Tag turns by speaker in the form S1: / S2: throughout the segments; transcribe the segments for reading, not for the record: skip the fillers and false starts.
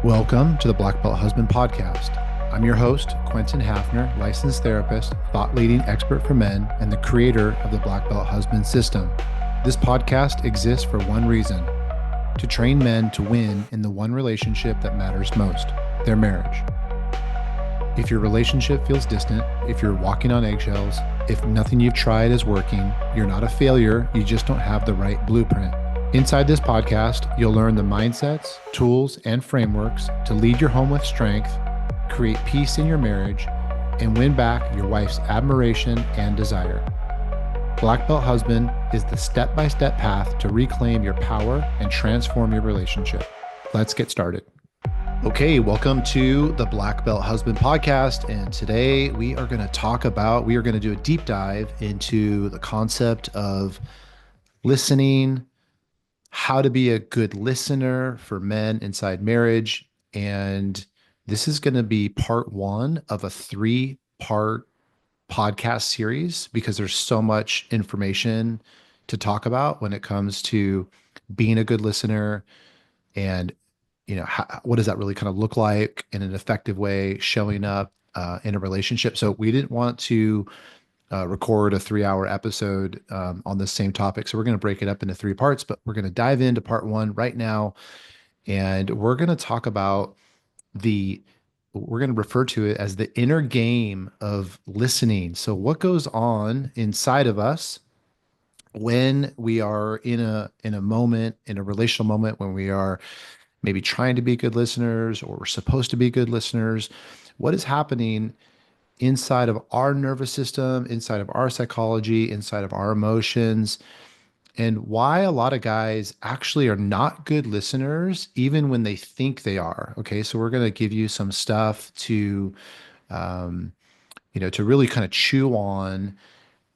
S1: Welcome to the Black Belt Husband Podcast. I'm your host, Quentin Hafner, licensed therapist, thought leading expert for men, and the creator of the Black Belt Husband System. This podcast exists for one reason: to train men to win in the one relationship that matters most, their marriage. If your relationship feels distant, if you're walking on eggshells, if nothing you've tried is working, you're not a failure, you just don't have the right blueprint. Inside this podcast, you'll learn the mindsets, tools, and frameworks to lead your home with strength, create peace in your marriage, and win back your wife's admiration and desire. Black Belt Husband is the step-by-step path to reclaim your power and transform your relationship. Let's get started. Okay, welcome to the Black Belt Husband Podcast. And today we are going to do a deep dive into the concept of listening, how to be a good listener for men inside marriage. And this is going to be part one of a 3-part podcast series because there's so much information to talk about when it comes to being a good listener and what does that really kind of look like in an effective way showing up in a relationship. So we didn't want to record a 3-hour episode on the same topic. So we're going to break it up into 3 parts, but we're going to dive into part one right now. And we're going to talk about we're going to refer to it as the inner game of listening. So what goes on inside of us when we are in a moment, in a relational moment, when we are maybe trying to be good listeners or we're supposed to be good listeners? What is happening inside of our nervous system, inside of our psychology, inside of our emotions, and why a lot of guys actually are not good listeners, even when they think they are. Okay, so we're going to give you some stuff um, to really kind of chew on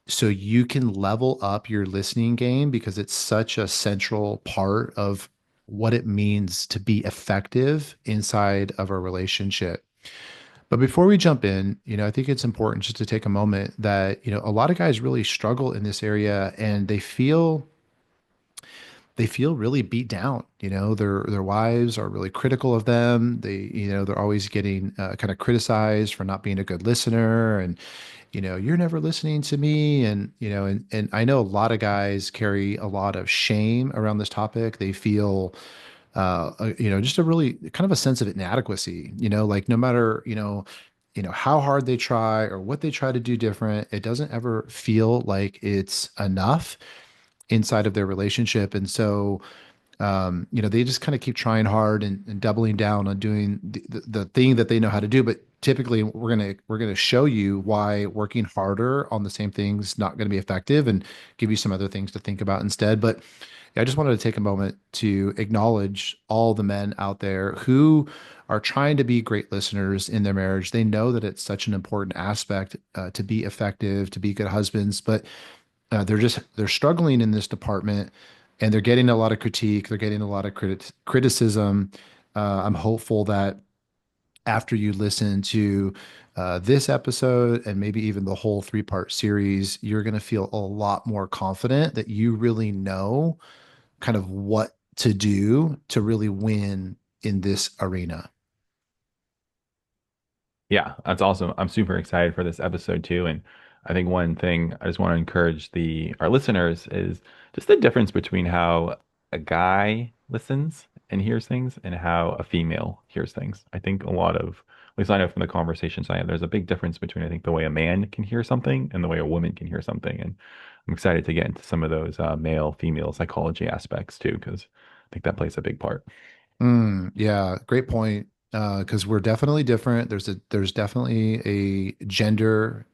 S1: so you can level up your listening game because it's such a central part of what it means to be effective inside of a relationship. But before we jump in, I think it's important just to take a moment that, a lot of guys really struggle in this area and they feel really beat down. Their wives are really critical of them. They're always getting kind of criticized for not being a good listener, and you're never listening to me. And and I know a lot of guys carry a lot of shame around this topic. They feel just a really kind of a sense of inadequacy, like no matter, how hard they try or what they try to do different, it doesn't ever feel like it's enough inside of their relationship. And so, they just kind of keep trying hard and doubling down on doing the thing that they know how to do. But typically we're gonna show you why working harder on the same thing's not going to be effective and give you some other things to think about instead. But yeah, I just wanted to take a moment to acknowledge all the men out there who are trying to be great listeners in their marriage. They know that it's such an important aspect to be effective, to be good husbands, but they're struggling in this department, and they're getting a lot of critique. They're getting a lot of criticism. I'm hopeful that after you listen to this episode and maybe even the whole 3-part series, you're going to feel a lot more confident that you really know kind of what to do to really win in this arena.
S2: Yeah, that's awesome. I'm super excited for this episode too. And I think one thing I just want to encourage the our listeners is just the difference between how a guy listens and hears things and how a female hears things. I think a lot of, at least I know from the conversations I have, there's a big difference between I think the way a man can hear something and the way a woman can hear something. And I'm excited to get into some of those male female psychology aspects too, because I think that plays a big part.
S1: Yeah, great point. Because we're definitely different. There's definitely a gender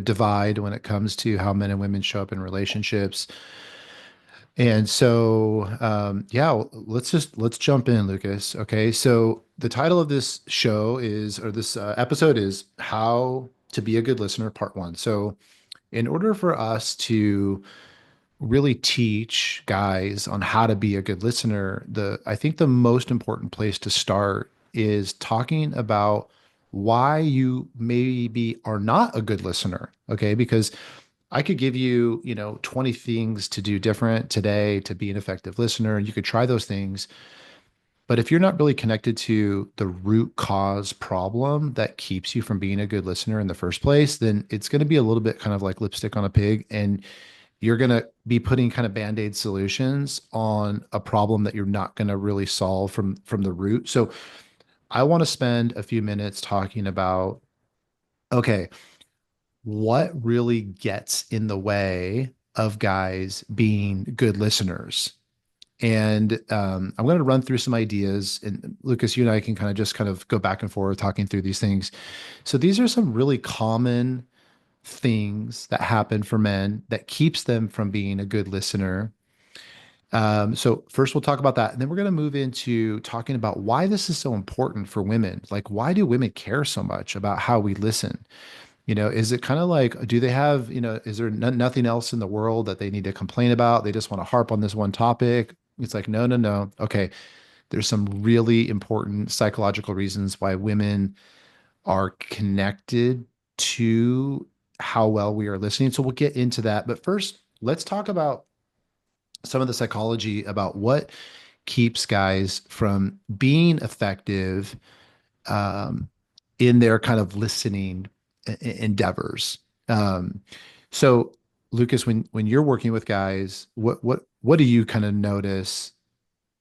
S1: divide when it comes to how men and women show up in relationships. And so yeah, let's jump in, Lucas. Okay, so the title of this show is, or this episode is How to Be a Good Listener, Part One. So in order for us to really teach guys on how to be a good listener, I think the most important place to start is talking about why you maybe are not a good listener. Okay, because I could give you, 20 things to do different today to be an effective listener, and you could try those things. But if you're not really connected to the root cause problem that keeps you from being a good listener in the first place, then it's going to be a little bit kind of like lipstick on a pig. And you're going to be putting kind of band-aid solutions on a problem that you're not going to really solve from the root. So I want to spend a few minutes talking about, okay, what really gets in the way of guys being good listeners? And I'm going to run through some ideas. And Lucas, you and I can kind of go back and forth talking through these things. So these are some really common things that happen for men that keeps them from being a good listener. So first we'll talk about that, and then we're going to move into talking about why this is so important for women. Like, why do women care so much about how we listen? Is it kind of like, do they have, is there nothing else in the world that they need to complain about? They just want to harp on this one topic. It's like, no, no, no. Okay. There's some really important psychological reasons why women are connected to how well we are listening. So we'll get into that. But first, let's talk about some of the psychology about what keeps guys from being effective um, in their kind of listening endeavors. Um, so, Lucas, when you're working with guys, what do you kind of notice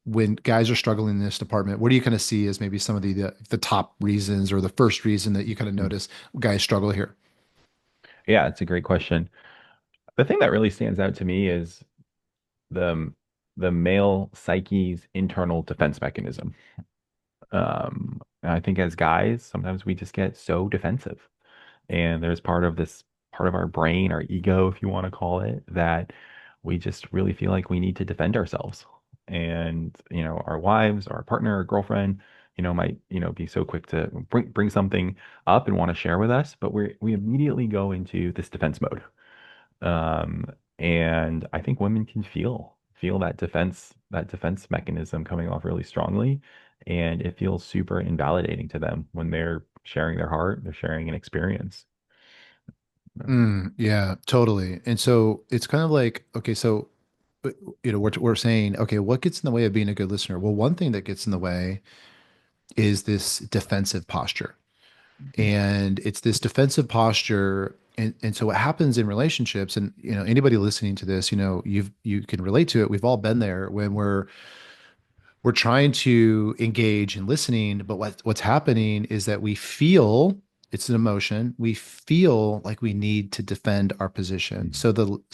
S1: when guys are struggling in this department? What do you kind of see as maybe some of the top reasons or the first reason that you kind of notice guys struggle here?
S2: Yeah, it's a great question. The thing that really stands out to me is the the male psyche's internal defense mechanism. And I think as guys, sometimes we just get so defensive. And there's part of our brain, our ego, if you want to call it, that we just really feel like we need to defend ourselves. And, our wives, our partner, our girlfriend, might, be so quick to bring something up and want to share with us, but we immediately go into this defense mode. Um, and I think women can feel that defense mechanism coming off really strongly, and it feels super invalidating to them when they're sharing their heart, they're sharing an experience.
S1: Yeah, totally. And so it's kind of like, okay, so we're saying, okay, what gets in the way of being a good listener? Well, one thing that gets in the way is this defensive posture.
S2: Mhm.
S1: And it's this defensive posture. And so what happens in relationships, and anybody listening to this, you can relate to it. We've all been there when we're trying to engage in listening, but what's happening is that we feel it's an emotion. We feel like we need to defend our position.
S2: Mhm.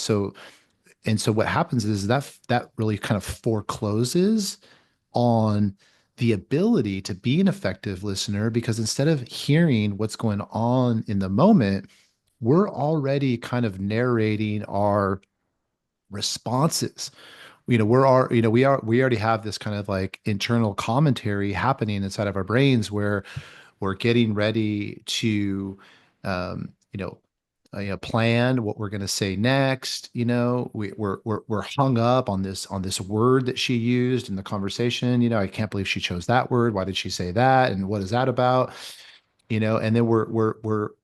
S1: So what happens is that really kind of forecloses on the ability to be an effective listener, because instead of hearing what's going on in the moment, we're already kind of narrating our responses. We already have this kind of like internal commentary happening inside of our brains where we're getting ready to um, you know plan what we're going to say next. We're hung up on this word that she used in the conversation. I can't believe she chose that word. Why did she say that, and what is that about? And then we're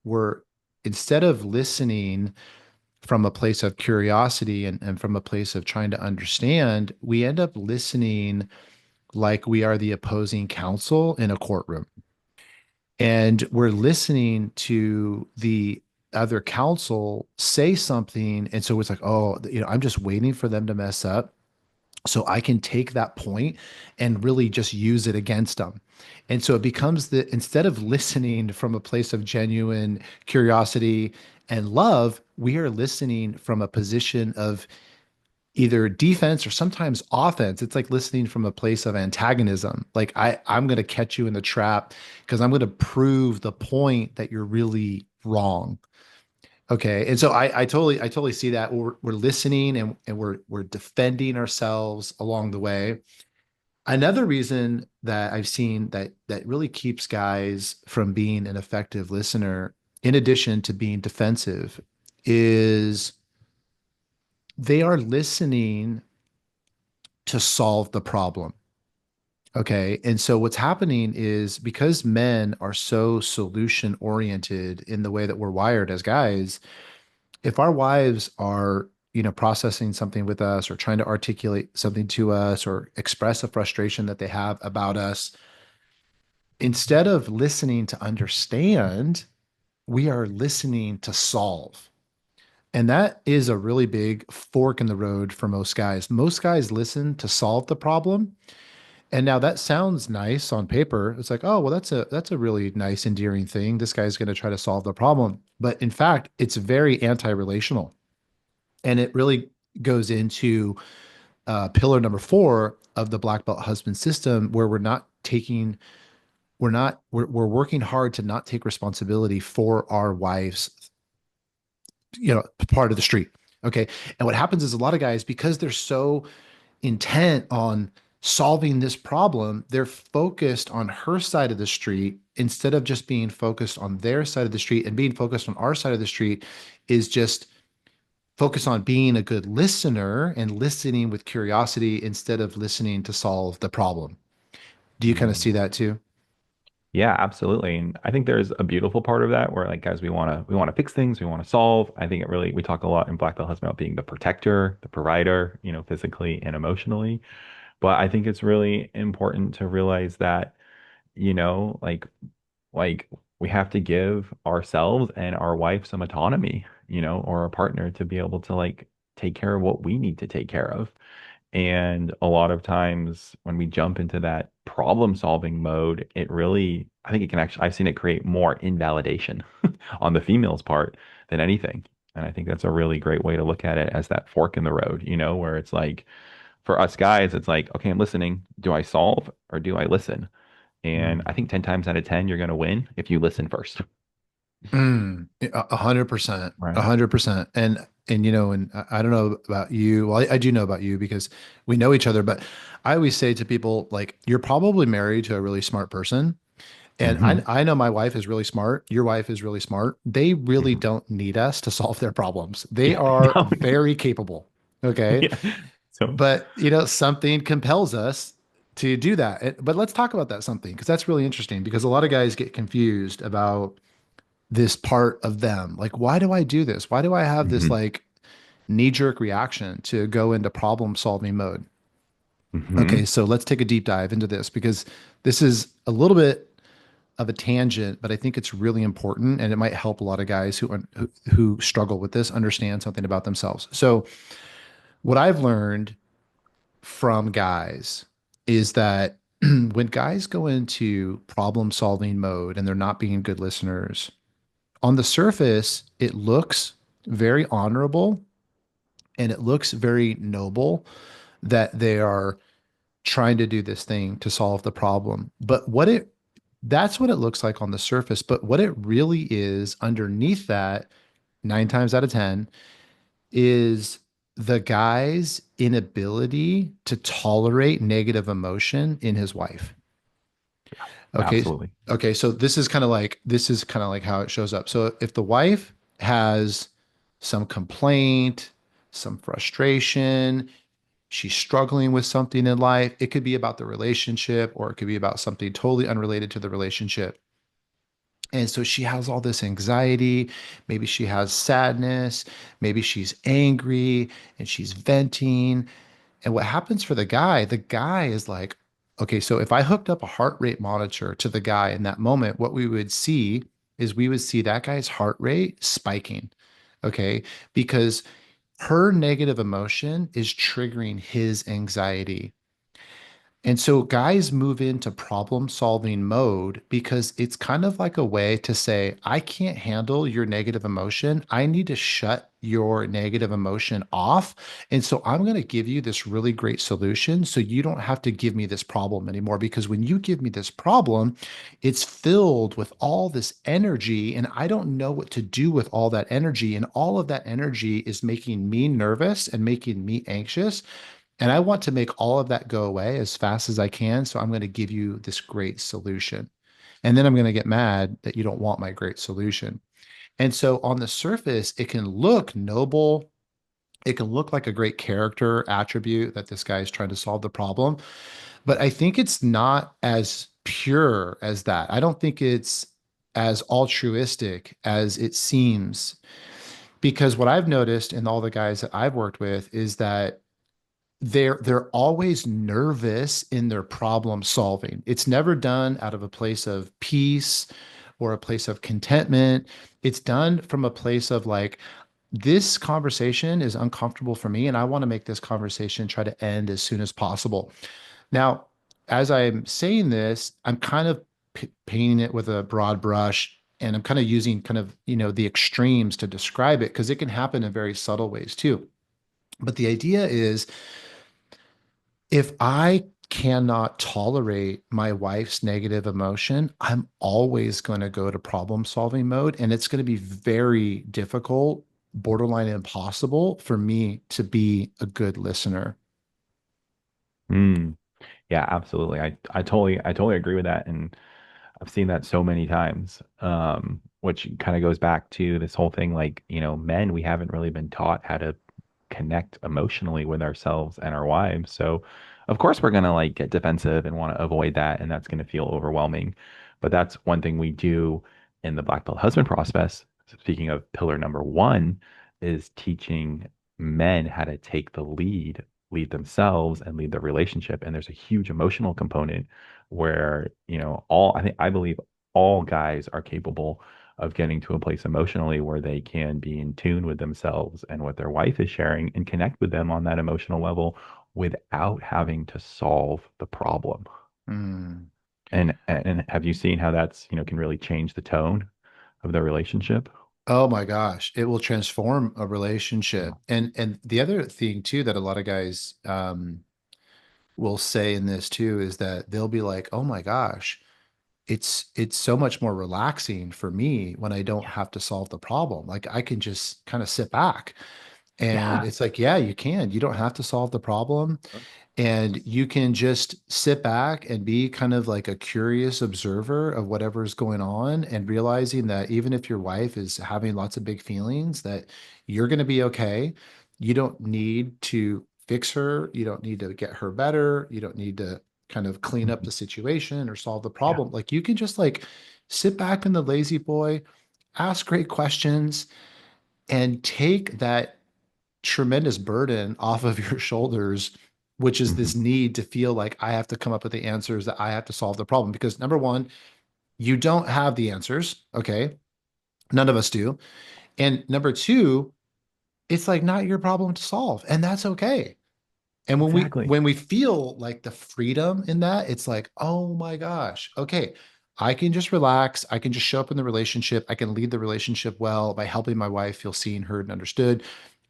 S1: instead of listening from a place of curiosity and from a place of trying to understand, we end up listening like we are the opposing counsel in a courtroom. And we're listening to the other counsel say something. And so it's like, oh, I'm just waiting for them to mess up so I can take that point and really just use it against them. And so it becomes instead of listening from a place of genuine curiosity and love, we are listening from a position of either defense or sometimes offense. It's like listening from a place of antagonism. Like I'm going to catch you in the trap because I'm going to prove the point that you're really wrong. Okay. And so I totally see that we're listening and we're defending ourselves along the way. Another reason that I've seen that really keeps guys from being an effective listener, in addition to being defensive, is they are listening to solve the problem. Okay. And so what's happening is because men are so solution oriented in the way that we're wired as guys, if our wives are processing something with us or trying to articulate something to us or express a frustration that they have about us, instead of listening to understand, we are listening to solve. And that is a really big fork in the road for most guys. Most guys listen to solve the problem. And now that sounds nice on paper. It's like, oh, well, that's a really nice, endearing thing. This guy's going to try to solve the problem. But in fact, it's very anti-relational. And it really goes into pillar number 4 of the black belt husband system, where we're working hard to not take responsibility for our wives, part of the street. Okay. And what happens is a lot of guys, because they're so intent on solving this problem, they're focused on her side of the street instead of just being focused on their side of the street. And being focused on our side of the street is just focus on being a good listener and listening with curiosity instead of listening to solve the problem. Do you kind of see
S2: Mm.
S1: that too?
S2: Yeah, absolutely. And I think there's a beautiful part of that where like guys, we want to fix things, we want to solve. I think it really we talk a lot in Black Belt Husband about being the protector, the provider, physically and emotionally. But I think it's really important to realize that, you know, like like we have to give ourselves and our wife some autonomy, or our partner to be able to like take care of what we need to take care of. And a lot of times when we jump into that problem solving mode, I think it can actually, I've seen it create more invalidation on the female's part than anything. And I think that's a really great way to look at it as that fork in the road, where it's like for us guys, it's like, okay, I'm listening. Do I solve or do I listen? And I
S1: Mm.
S2: think 10 times out of 10, you're going to win if you listen first.
S1: 100%, a
S2: Right.
S1: 100%. And I don't know about you. Well, I do know about you because we know each other, but I always say to people, like, you're probably married to a really smart person. And I,
S2: Hmm.
S1: I know my wife is really smart. Your wife is really smart. They really
S2: Hmm.
S1: don't need us to solve their problems. They
S2: Yeah.
S1: are
S2: No.
S1: very capable. Okay.
S2: Yeah. So,
S1: But, something compels us to do that. But let's talk about that something, because that's really interesting, because a lot of guys get confused about this part of them. Like, why do I do this? Why do I have this
S2: hmm
S1: like knee jerk reaction to go into problem solving mode? Okay,
S2: hmm
S1: so let's take a deep dive into this, because this is a little bit of a tangent, but I think it's really important and it might help a lot of guys who struggle with this understand something about themselves. So, what I've learned from guys is that when guys go into problem solving mode and they're not being good listeners, on the surface, it looks very honorable and it looks very noble that they are trying to do this thing to solve the problem. But that's what it looks like on the surface. But what it really is underneath that, 9 times out of 10, is the guy's inability to tolerate negative emotion in his wife. Okay.
S2: absolutely.
S1: Okay. So this is kind of like how it shows up. So if the wife has some complaint, some frustration, she's struggling with something in life, it could be about the relationship or it could be about something totally unrelated to the relationship. And so she has all this anxiety. Maybe she has sadness. Maybe she's angry and she's venting. And what happens for the guy is like, okay, so if I hooked up a heart rate monitor to the guy in that moment, what we would see is we would see that guy's heart rate spiking. Okay. Because her negative emotion is triggering his anxiety. And so guys move into problem solving mode because it's kind of like a way to say, I can't handle your negative emotion. I need to shut your negative emotion off. And so I'm going to give you this really great solution so you don't have to give me this problem anymore. Because when you give me this problem, it's filled with all this energy and I don't know what to do with all that energy. And all of that energy is making me nervous and making me anxious. And I want to make all of that go away as fast as I can. So I'm going to give you this great solution. And then I'm going to get mad that you don't want my great solution. And so on the surface, it can look noble. It can look like a great character attribute that this guy is trying to solve the problem. But I think it's not as pure as that. I don't think it's as altruistic as it seems. Because what I've noticed in all the guys that I've worked with is that they're always nervous in their problem solving. It's never done out of a place of peace or a place of contentment. It's done from a place of like, this conversation is uncomfortable for me, and I want to make this conversation try to end as soon as possible. Now, as I'm saying this, I'm kind of painting it with a broad brush, and I'm kind of using kind of, the extremes to describe it because it can happen in very subtle ways too. But the idea is if I cannot tolerate my wife's negative emotion, I'm always going to go to problem solving mode. And it's going to be very difficult, borderline impossible for me to be a good listener.
S2: Mm, yeah, absolutely. I totally agree with that. And I've seen that so many times, which kind of goes back to this whole thing like, men, we haven't really been taught how to connect emotionally with ourselves and our wives. So, of course, we're going to like get defensive and want to avoid that. And that's going to feel overwhelming. But that's one thing we do in the Black Belt Husband process. Speaking of pillar number one, is teaching men how to take the lead themselves and lead the relationship. And there's a huge emotional component where, I believe all guys are capable of getting to a place emotionally where they can be in tune with themselves and what their wife is sharing and connect with them on that emotional level without having to solve the problem.
S1: Mm.
S2: And have you seen how that's, can really change the tone of the relationship?
S1: Oh my gosh, it will transform a relationship.
S2: Yeah.
S1: And the other thing too that a lot of guys will say in this too is that they'll be like, "Oh my gosh, it's so much more relaxing for me when I don't
S2: Yeah.
S1: have to solve the problem. Like I can just kind of sit back." And
S2: Yeah.
S1: it's like, yeah, you can. You don't have to solve the problem. And you can just sit back and be kind of like a curious observer of whatever's going on and realizing that even if your wife is having lots of big feelings, that you're going to be okay. You don't need to fix her. You don't need to get her better. You don't need to kind of clean up
S2: Mhm.
S1: the situation or solve the
S2: Yeah.
S1: problem. Like you can just like sit back in the lazy boy, ask great questions, and take that tremendous burden off of your shoulders, which is
S2: Hmm.
S1: this need to feel like I have to come up with the answers, that I have to solve the problem. Because number one, you don't have the answers. Okay. None of us do. And number two, it's like not your problem to solve. And that's okay. And when we
S2: Exactly.
S1: when we feel like the freedom in that, it's like, oh my gosh, okay, I can just relax. I can just show up in the relationship. I can lead the relationship well by helping my wife feel seen, heard, and understood.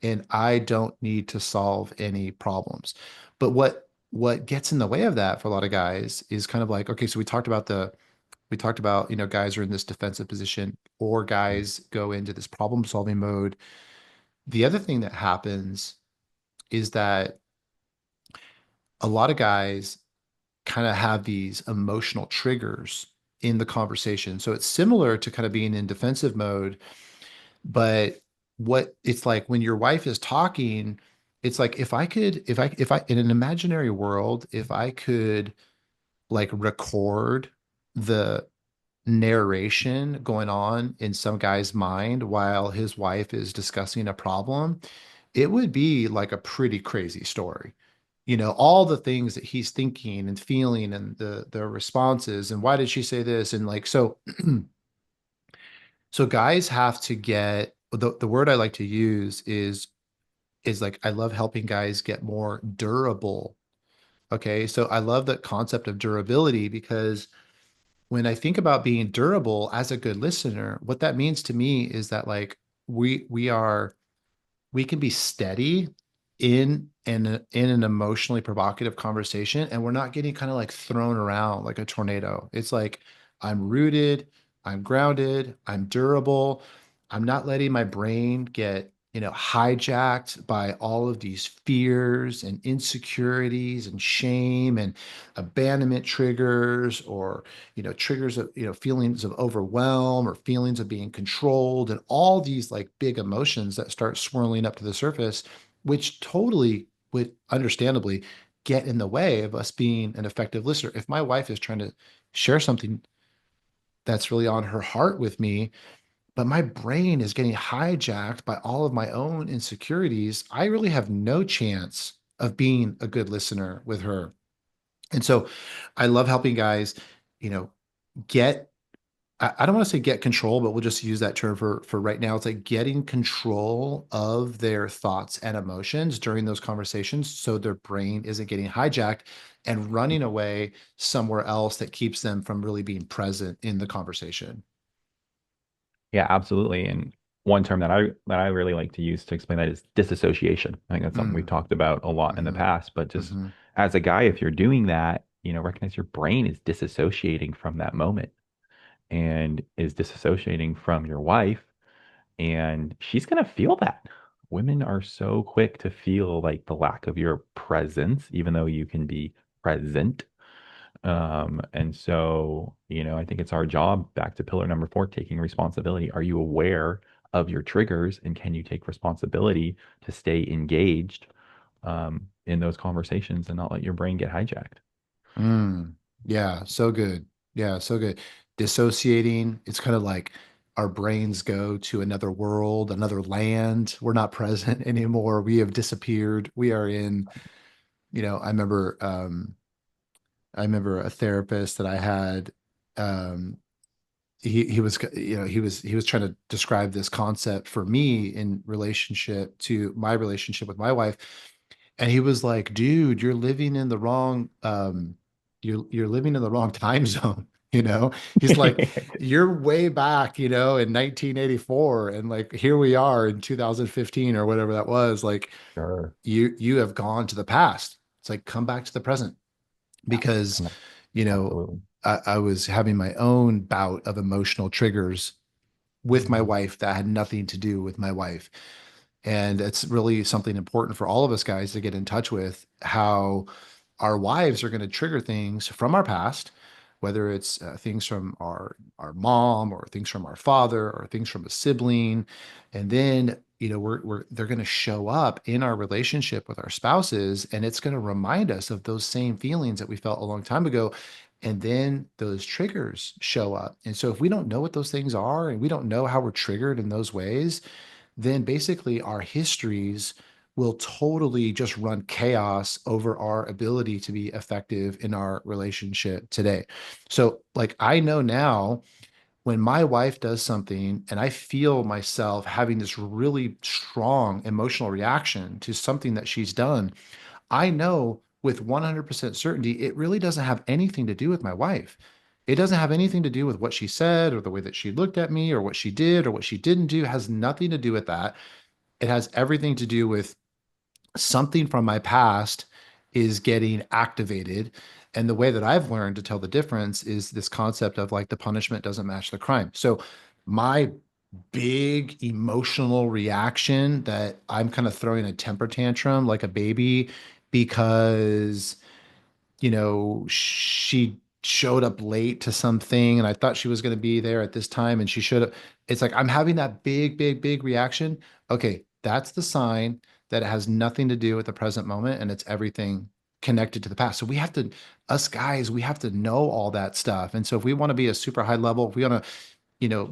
S1: And I don't need to solve any problems. But what gets in the way of that for a lot of guys is kind of like, okay, so we talked about, guys are in this defensive position or guys go into this problem solving mode. The other thing that happens is that a lot of guys kind of have these emotional triggers in the conversation. So it's similar to kind of being in defensive mode, but what it's like when your wife is talking, it's like if I in an imaginary world, if I could like record the narration going on in some guy's mind while his wife is discussing a problem, it would be like a pretty crazy story. All the things that he's thinking and feeling and the responses and why did she say this and like so guys have to get the word I like to use is like I love helping guys get more durable. Okay. So I love the concept of durability because when I think about being durable as a good listener, what that means to me is that like we can be steady in an emotionally provocative conversation and we're not getting kind of like thrown around like a tornado. It's like I'm rooted, I'm grounded, I'm durable. I'm not letting my brain get, hijacked by all of these fears and insecurities and shame and abandonment triggers or, triggers of, feelings of overwhelm or feelings of being controlled and all these like big emotions that start swirling up to the surface, which totally would understandably get in the way of us being an effective listener. If my wife is trying to share something that's really on her heart with me, but my brain is getting hijacked by all of my own insecurities. I really have no chance of being a good listener with her. And so I love helping guys, you know, get I don't want to say get control, but we'll just use that term for right now. It's like getting control of their thoughts and emotions during those conversations so their brain isn't getting hijacked and running away somewhere else that keeps them from really being present in the conversation.
S2: Yeah, absolutely. And one term that I really like to use to explain that is disassociation. I think that's something we've
S1: Mm,
S2: talked about a lot in the
S1: hmm
S2: past, but just
S1: hmm
S2: as a guy, if you're doing that, recognize your brain is disassociating from that moment and is disassociating from your wife, and she's gonna feel that. Women are so quick to feel like the lack of your presence, even though you can be present. And so, I think it's our job, back to pillar number 4, taking responsibility. Are you aware of your triggers, and can you take responsibility to stay engaged in those conversations and not let your brain get hijacked?
S1: Mm, yeah, so good. Yeah, so good. Dissociating, it's kind of like our brains go to another world, another land. We're not present anymore. We have disappeared. We are in, I remember a therapist that I had, um, he was, he was trying to describe this concept for me in relationship to my relationship with my wife. And he was like, dude, you're living in the wrong you're living in the wrong time zone, you know? He's like, you're way back, in 1984 and like here we are in 2015 or whatever that was. Like
S2: Sure.
S1: you have gone to the past. It's like come back to the present
S2: Yeah.
S1: because,
S2: No,
S1: you know,
S2: absolutely.
S1: I was having my own bout of emotional triggers with my
S2: Mhm.
S1: wife that had nothing to do with my wife. And it's really something important for all of us guys to get in touch with how our wives are going to trigger things from our past, whether it's things from our mom or things from our father or things from a sibling, and then we're they're going to show up in our relationship with our spouses, and it's going to remind us of those same feelings that we felt a long time ago. And then those triggers show up. And so, if we don't know what those things are and we don't know how we're triggered in those ways, then basically our histories will totally just run chaos over our ability to be effective in our relationship today. So, like, I know now when my wife does something and I feel myself having this really strong emotional reaction to something that she's done, I know with 100% certainty it really doesn't have anything to do with my wife. It doesn't have anything to do with what she said or the way that she looked at me or what she did or what she didn't do. It has nothing to do with that. It has everything to do with something from my past is getting activated. And the way that I've learned to tell the difference is this concept of like the punishment doesn't match the crime. So my big emotional reaction that I'm kind of throwing a temper tantrum like a baby because she showed up late to something and I thought she was going to be there at this time and she showed up. It's like I'm having that big, big, big reaction. Okay, that's the sign that it has nothing to do with the present moment and it's everything connected to the past. So we have to, us guys, we have to know all that stuff. And so if we want to be a super high level, if we want to,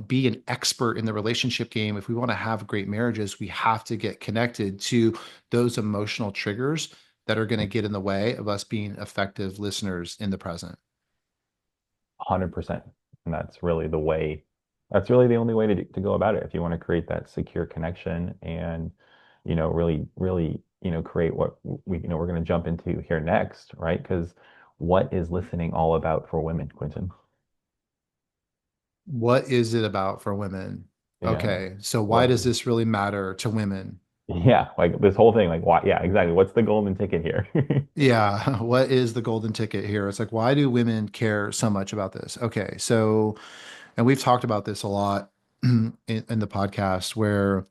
S1: be an expert in the relationship game, if we want to have great marriages, we have to get connected to those emotional triggers that are going to get in the way of us being effective listeners in the present.
S2: 100%. And that's really the only way to go about it. If you want to create that secure connection and, really, really, create what we're going to jump into here next, right? Because what is listening all about for women, Quentin?
S1: What is it about for women?
S2: Yeah.
S1: Okay, so why
S2: What
S1: does
S2: is,
S1: this really matter to women?
S2: yeah, like this whole thing, like why, yeah, exactly. What's the golden ticket here?
S1: Yeah, what is the golden ticket here? It's like, why do women care so much about this? Okay, so, and we've talked about this a lot in the podcast where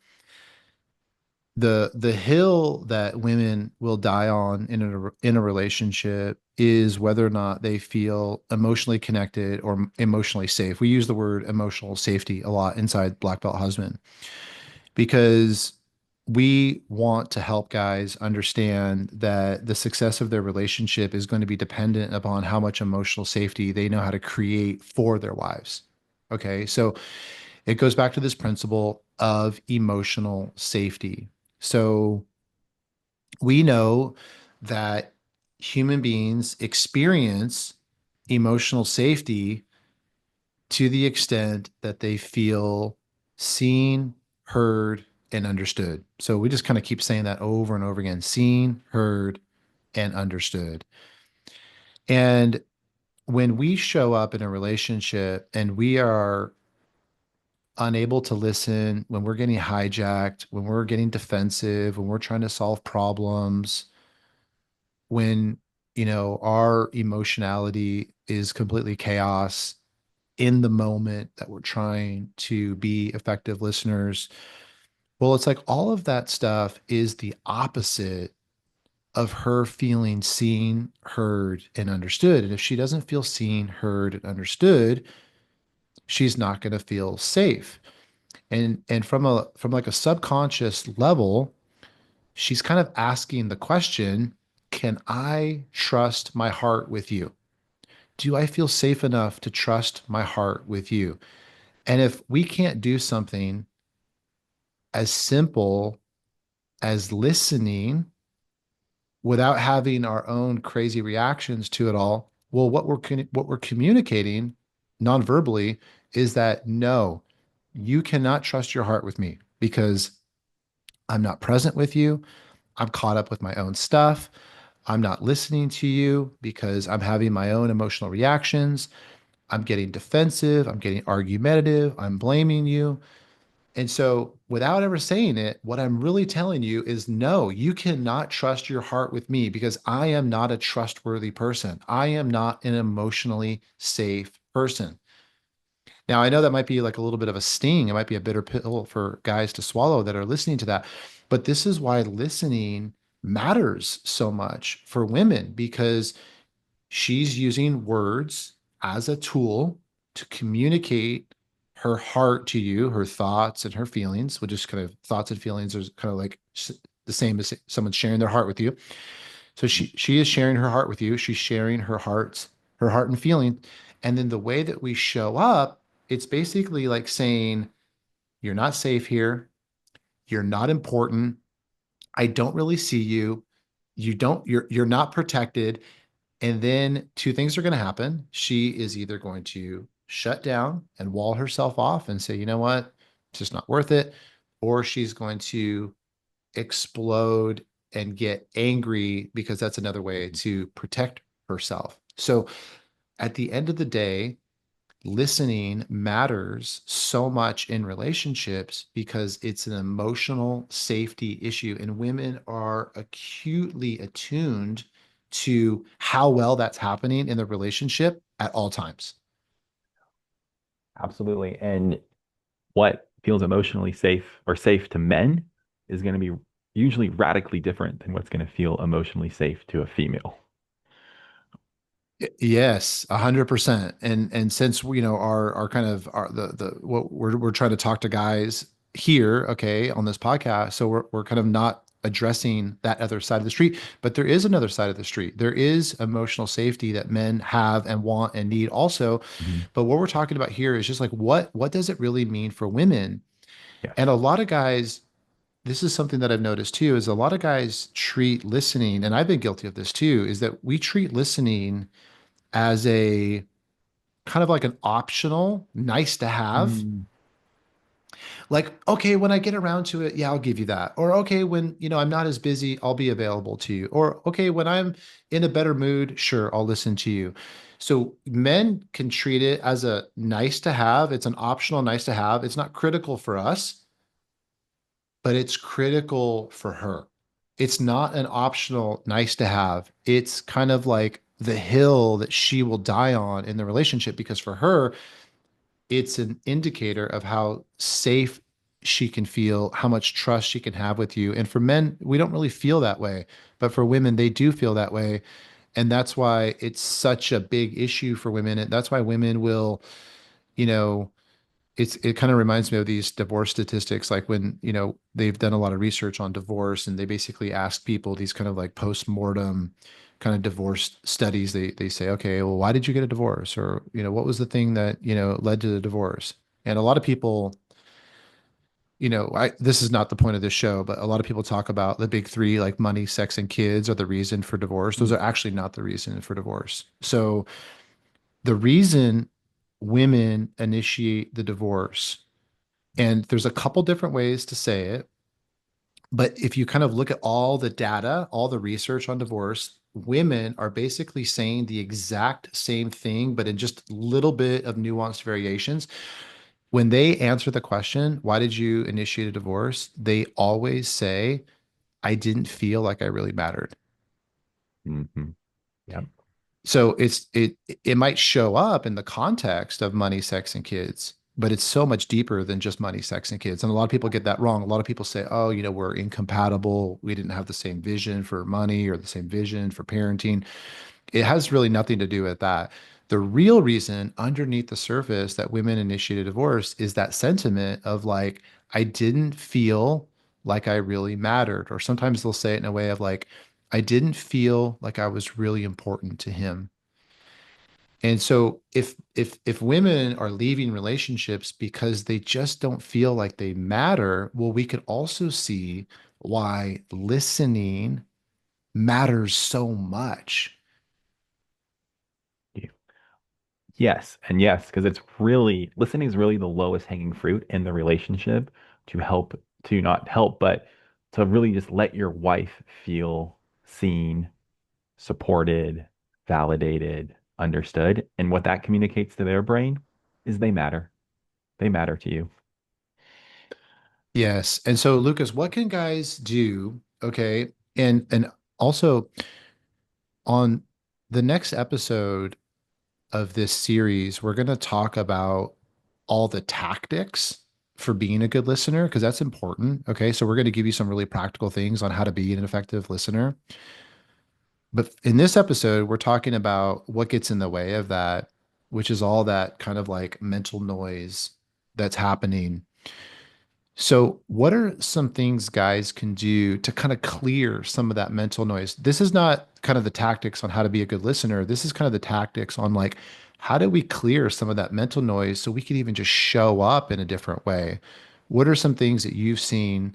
S1: the hill that women will die on in a relationship is whether or not they feel emotionally connected or emotionally safe. We use the word emotional safety a lot inside Black Belt Husband because we want to help guys understand that the success of their relationship is going to be dependent upon how much emotional safety they know how to create for their wives. Okay. So It goes back to this principle of emotional safety. So we know that human beings experience emotional safety to the extent that they feel seen, heard, and understood. So we just kind of keep saying that over and over again: seen, heard, and understood. And when we show up in a relationship and we are unable to listen, when we're getting hijacked, when we're getting defensive, when we're trying to solve problems, when, our emotionality is completely chaos in the moment that we're trying to be effective listeners, well, it's like all of that stuff is the opposite of her feeling seen, heard, and understood. And if she doesn't feel seen, heard, and understood, she's not going to feel safe. And from like a subconscious level, she's kind of asking the question, can I trust my heart with you? Do I feel safe enough to trust my heart with you? And if we can't do something as simple as listening without having our own crazy reactions to it all, well, what we're communicating non-verbally is that no, you cannot trust your heart with me because I'm not present with you. I'm caught up with my own stuff. I'm not listening to you because I'm having my own emotional reactions. I'm getting defensive. I'm getting argumentative. I'm blaming you. And so, without ever saying it, what I'm really telling you is no, you cannot trust your heart with me because I am not a trustworthy person. I am not an emotionally safe person. Now, I know that might be like a little bit of a sting. It might be a bitter pill for guys to swallow that are listening to that. But this is why listening matters so much for women because she's using words as a tool to communicate her heart to you, her thoughts and her feelings, which is kind of thoughts and feelings are kind of like the same as someone sharing their heart with you. So she is sharing her heart with you. She's sharing her heart and feeling. And then the way that we show up, it's basically like saying, you're not safe here. You're not important. I don't really see you. You're not protected. And then two things are going to happen. She is either going to shut down and wall herself off and say, you know what, it's just not worth it. Or she's going to explode and get angry because that's another way to protect herself. So at the end of the day, listening matters so much in relationships because it's an emotional safety issue, and women are acutely attuned to how well that's happening in the relationship at all times.
S2: Absolutely. And what feels emotionally safe or safe to men is going to be usually radically different than what's going to feel emotionally safe to a female.
S1: Yes, 100%. And since our kind of our the what we're trying to talk to guys here, okay, on this podcast, so we're kind of not addressing that other side of the street, but there is another side of the street. There is emotional safety that men have and want and need also.
S2: Mhm.
S1: But what we're talking about here is just like what does it really mean for women?
S2: Yes.
S1: And a lot of guys, this is something that I've noticed too, is a lot of guys treat listening, and I've been guilty of this too, is that we treat listening as a kind of like an optional, nice to have.
S2: Mm.
S1: Like, okay, when I get around to it, yeah, I'll give you that. Or okay, when, I'm not as busy, I'll be available to you. Or okay, when I'm in a better mood, sure, I'll listen to you. So men can treat it as a nice to have. It's an optional nice to have. It's not critical for us, but it's critical for her. It's not an optional nice to have. It's kind of like the hill that she will die on in the relationship because for her, it's an indicator of how safe she can feel, how much trust she can have with you. And for men, we don't really feel that way, but for women, they do feel that way. And that's why it's such a big issue for women. And that's why women will, you know, it kind of reminds me of these divorce statistics, like when, they've done a lot of research on divorce and they basically ask people these kind of like post-mortem kind of divorce studies. They say, okay, well, why did you get a divorce? Or, what was the thing that, led to the divorce? And a lot of people, this is not the point of this show, but a lot of people talk about the big three, like money, sex, and kids are the reason for divorce. Those are
S2: Mm.
S1: actually not the reason for divorce. So the reason women initiate the divorce, and there's a couple different ways to say it, but if you kind of look at all the data, all the research on divorce, women are basically saying the exact same thing, but in just a little bit of nuanced variations. When they answer the question, why did you initiate a divorce? They always say, I didn't feel like I really mattered.
S2: Hmm. Yep.
S1: So it might show up in the context of money, sex, and kids, but it's so much deeper than just money, sex, and kids. And a lot of people get that wrong. A lot of people say, oh, we're incompatible. We didn't have the same vision for money or the same vision for parenting. It has really nothing to do with that. The real reason underneath the surface that women initiate a divorce is that sentiment of like, I didn't feel like I really mattered. Or sometimes they'll say it in a way of like, I didn't feel like I was really important to him. And so if women are leaving relationships because they just don't feel like they matter, well, we could also see why listening matters so much.
S2: Yes, and yes, because it's really listening is really the lowest hanging fruit in the relationship to help to not help, but to really just let your wife feel seen, supported, validated, understood. And what that communicates to their brain is they matter. They matter to you.
S1: Yes. And so Lucas, what can guys do? Okay. And also on the next episode of this series, we're going to talk about all the tactics for being a good listener because that's important. Okay. So we're going to give you some really practical things on how to be an effective listener. But in this episode, we're talking about what gets in the way of that, which is all that kind of like mental noise that's happening. So, what are some things guys can do to kind of clear some of that mental noise? This is not kind of the tactics on how to be a good listener. This is kind of the tactics on like, how do we clear some of that mental noise so we can even just show up in a different way? What are some things that you've seen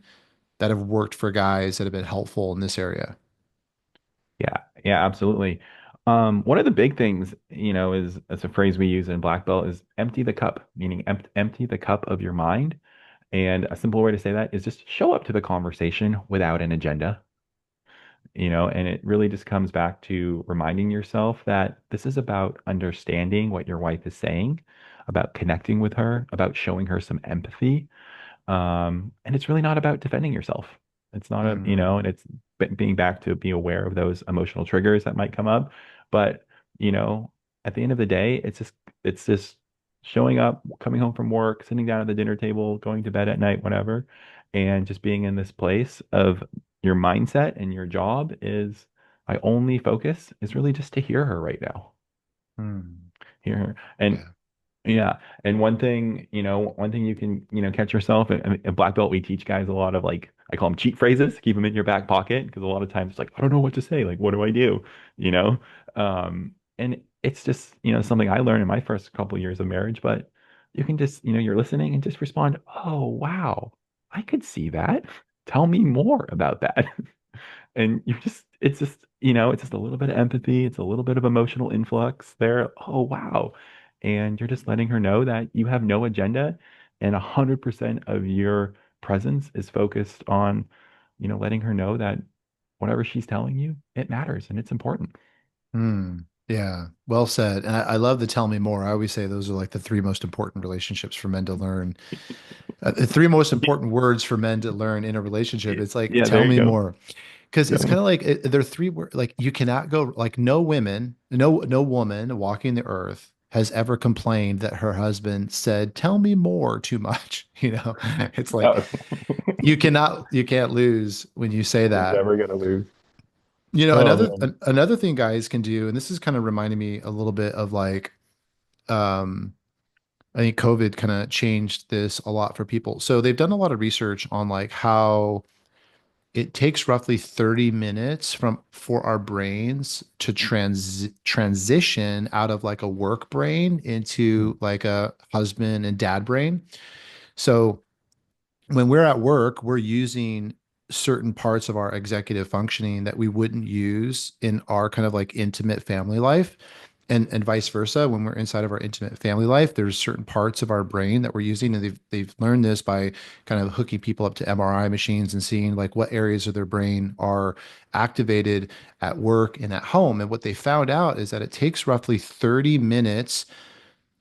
S1: that have worked for guys that have been helpful in this area?
S2: Yeah, yeah, absolutely. One of the big things, is it's a phrase we use in Black Belt is empty the cup, meaning empty the cup of your mind. And a simple way to say that is just show up to the conversation without an agenda, and it really just comes back to reminding yourself that this is about understanding what your wife is saying, about connecting with her, about showing her some empathy. And it's really not about defending yourself. It's not
S1: Mm,
S2: and it's being back to be aware of those emotional triggers that might come up. But, you know, at the end of the day, it's just showing up, coming home from work, sitting down at the dinner table, going to bed at night, whatever, and just being in this place of your mindset and your job is my only focus is really just to hear her right now.
S1: mm,
S2: Hear her. And
S1: yeah.
S2: yeah. And one thing you can, catch yourself in Black Belt, we teach guys a lot of like, I call them cheat phrases, keep them in your back pocket because a lot of times it's like, I don't know what to say. Like, what do I do? You know? And it's just, something I learned in my first couple years of marriage, but you can just, you're listening and just respond, oh, wow, I could see that. Tell me more about that. And it's just a little bit of empathy, it's a little bit of emotional influx there. Oh, wow. And you're just letting her know that you have no agenda and 100% of your presence is focused on, letting her know that whatever she's telling you, it matters and it's important.
S1: Mm, yeah. Well said. And I love the tell me more. I always say those are like the three most important relationships for men to learn. The three most important words for men to learn in a relationship. It's like,
S2: Yeah,
S1: tell
S2: there you
S1: me
S2: go.
S1: more. Because it's kind
S2: Go.
S1: of like there are three words, like you cannot go, like no woman walking the earth has ever complained that her husband said, tell me more too much. It's like
S2: No.
S1: you can't lose when you say
S2: You're
S1: that.
S2: never gonna lose. Oh
S1: Another
S2: man.
S1: another thing guys can do, and this is kind of reminding me a little bit of like, um, I think COVID kind of changed this a lot for people. So they've done a lot of research on like how it takes roughly 30 minutes for our brains to transition out of like a work brain into like a husband and dad brain. So when we're at work, we're using certain parts of our executive functioning that we wouldn't use in our kind of like intimate family life. And vice versa, when we're inside of our intimate family life, there's certain parts of our brain that we're using, and they've learned this by kind of hooking people up to MRI machines and seeing like what areas of their brain are activated at work and at home. And what they found out is that it takes roughly 30 minutes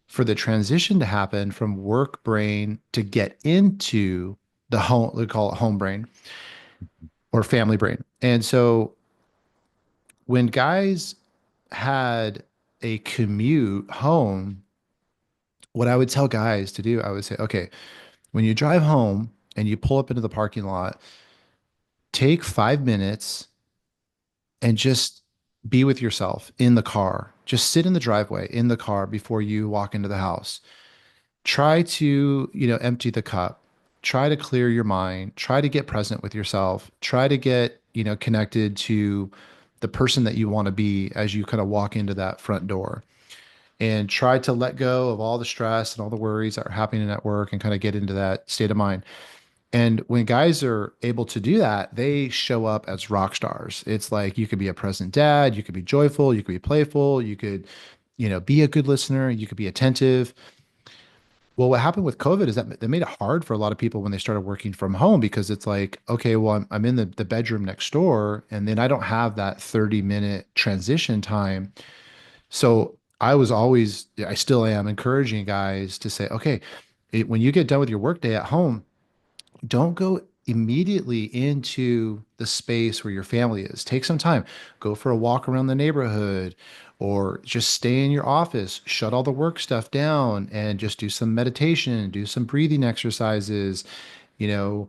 S1: for the transition to happen from work brain to get into the home, we call it home brain or family brain. And so when guys had a commute home, what I would tell guys to do, I would say, okay, when you drive home and you pull up into the parking lot, take 5 minutes and just be with yourself in the car. Just sit in the driveway in the car before you walk into the house. Try to, empty the cup. Try to clear your mind. Try to get present with yourself. Try to get, connected to the person that you want to be as you kind of walk into that front door. And try to let go of all the stress and all the worries that are happening at work and kind of get into that state of mind. And when guys are able to do that, they show up as rock stars. It's like you could be a present dad, you could be joyful, you could be playful, you could, be a good listener, you could be attentive. Well, what happened with COVID is that made it hard for a lot of people when they started working from home because it's like, okay, well, I'm in the bedroom next door, and then I don't have that 30-minute transition time. So I still am encouraging guys to say, okay, when you get done with your workday at home, don't go immediately into the space where your family is. Take some time, go for a walk around the neighborhood, or just stay in your office, shut all the work stuff down, and just do some meditation, do some breathing exercises, you know,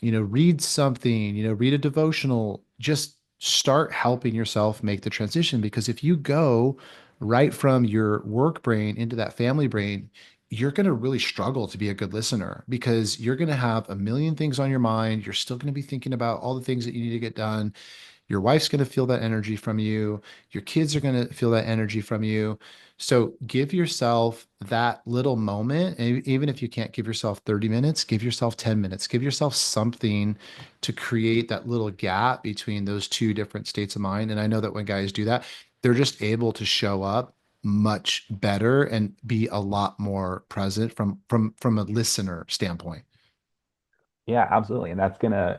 S1: read something, read a devotional, just start helping yourself make the transition. Because if you go right from your work brain into that family brain, you're going to really struggle to be a good listener because you're going to have a million things on your mind. You're still going to be thinking about all the things that you need to get done. Your wife's going to feel that energy from you. Your kids are going to feel that energy from you. So give yourself that little moment. And even if you can't give yourself 30 minutes, give yourself 10 minutes. Give yourself something to create that little gap between those two different states of mind. And I know that when guys do that, they're just able to show up much better and be a lot more present from a listener standpoint.
S2: Yeah, absolutely. And that's gonna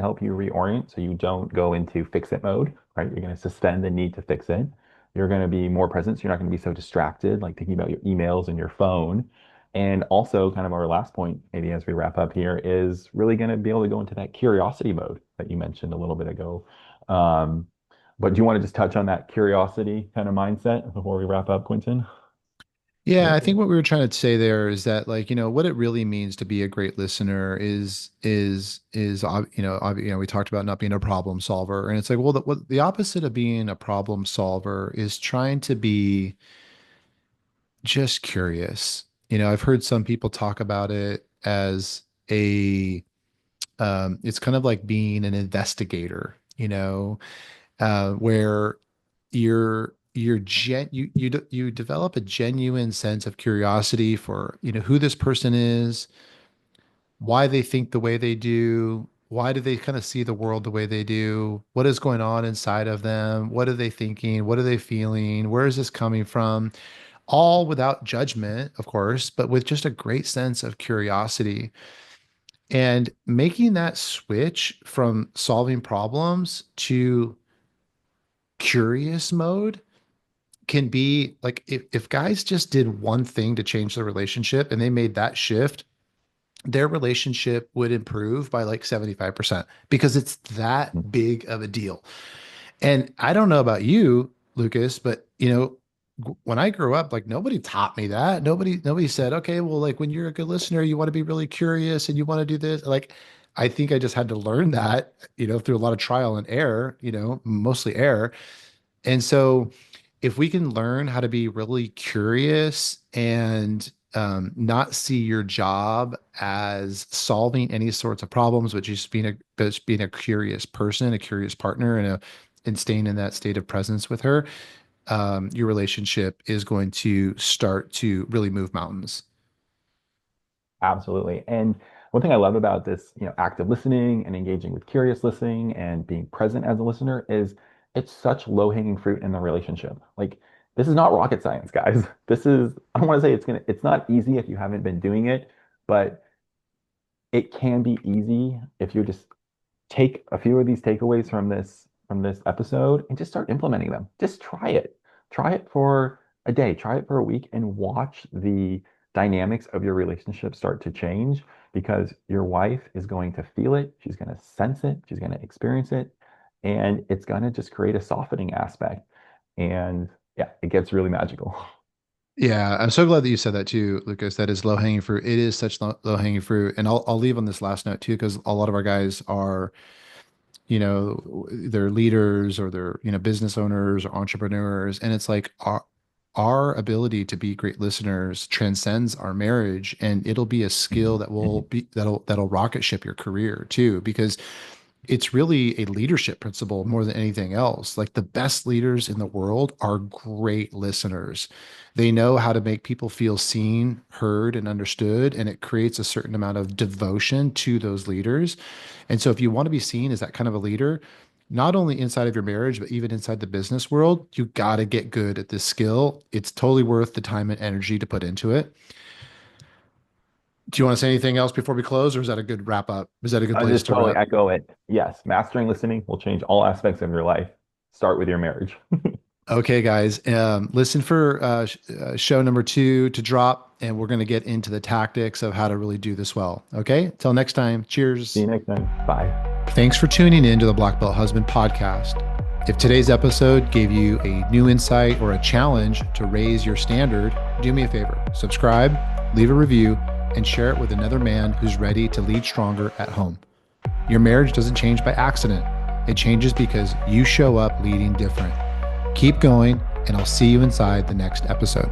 S2: help you reorient so you don't go into fix it mode, right? You're gonna suspend the need to fix it. You're gonna be more present, so you're not gonna be so distracted, like thinking about your emails and your phone. And also, kind of our last point, maybe as we wrap up here, is really gonna be able to go into that curiosity mode that you mentioned a little bit ago. Um, but do you want to just touch on that curiosity kind of mindset before we wrap up, Quentin?
S1: Yeah, I think what we were trying to say there is that like, what it really means to be a great listener we talked about not being a problem solver, and it's like, well, the opposite of being a problem solver is trying to be just curious. I've heard some people talk about it as it's kind of like being an investigator, where you develop a genuine sense of curiosity for who this person is, why they think the way they do, why do they kind of see the world the way they do, what is going on inside of them, what are they thinking, what are they feeling, where is this coming from, all without judgment, of course, but with just a great sense of curiosity. And making that switch from solving problems to curious mode can be like if guys just did one thing to change the relationship and they made that shift, their relationship would improve by like 75% because it's that big of a deal. And I don't know about you, Lucas, but when I grew up, like nobody taught me that. Nobody said, okay, well, like when you're a good listener, you want to be really curious and you want to do this. Like, I think I just had to learn that, through a lot of trial and error, mostly error. And so if we can learn how to be really curious and not see your job as solving any sorts of problems, but just being a curious person, a curious partner, and staying in that state of presence with her, your relationship is going to start to really move mountains.
S2: Absolutely. And one thing I love about this, active listening and engaging with curious listening and being present as a listener is it's such low-hanging fruit in the relationship. Like this is not rocket science, guys. I don't want to say it's not easy if you haven't been doing it, but it can be easy if you just take a few of these takeaways from this episode and just start implementing them. Just try it. Try it for a day, try it for a week and watch the dynamics of your relationship start to change because your wife is going to feel it, she's going to sense it, she's going to experience it, and it's going to just create a softening aspect. And yeah, it gets really magical.
S1: Yeah, I'm so glad that you said that too, Lucas. That is low hanging fruit. It is such low hanging fruit. And I'll leave on this last note too, because a lot of our guys are, they're leaders or they're, business owners or entrepreneurs. And it's like our ability to be great listeners transcends our marriage, and it'll be a skill
S2: Mhm.
S1: that will be that'll rocket ship your career too, because it's really a leadership principle more than anything else. Like the best leaders in the world are great listeners. They know how to make people feel seen, heard, and understood. And it creates a certain amount of devotion to those leaders. And so, if you want to be seen as that kind of a leader, not only inside of your marriage, but even inside the business world, you got to get good at this skill. It's totally worth the time and energy to put into it. Do you want to say anything else before we close, or is that a good wrap up? Is that a good
S2: I
S1: place
S2: just
S1: to
S2: totally
S1: wrap?
S2: echo it. Yes, mastering listening will change all aspects of your life. Start with your marriage.
S1: Okay, guys, listen for show number 2 to drop, and we're going to get into the tactics of how to really do this well. Okay, till next time,
S2: See you
S1: cheers.
S2: next time. Bye.
S1: Thanks for tuning in to the Black Belt Husband podcast. If today's episode gave you a new insight or a challenge to raise your standard, do me a favor, subscribe, leave a review, and share it with another man who's ready to lead stronger at home. Your marriage doesn't change by accident, it changes because you show up leading different. Keep going, and I'll see you inside the next episode.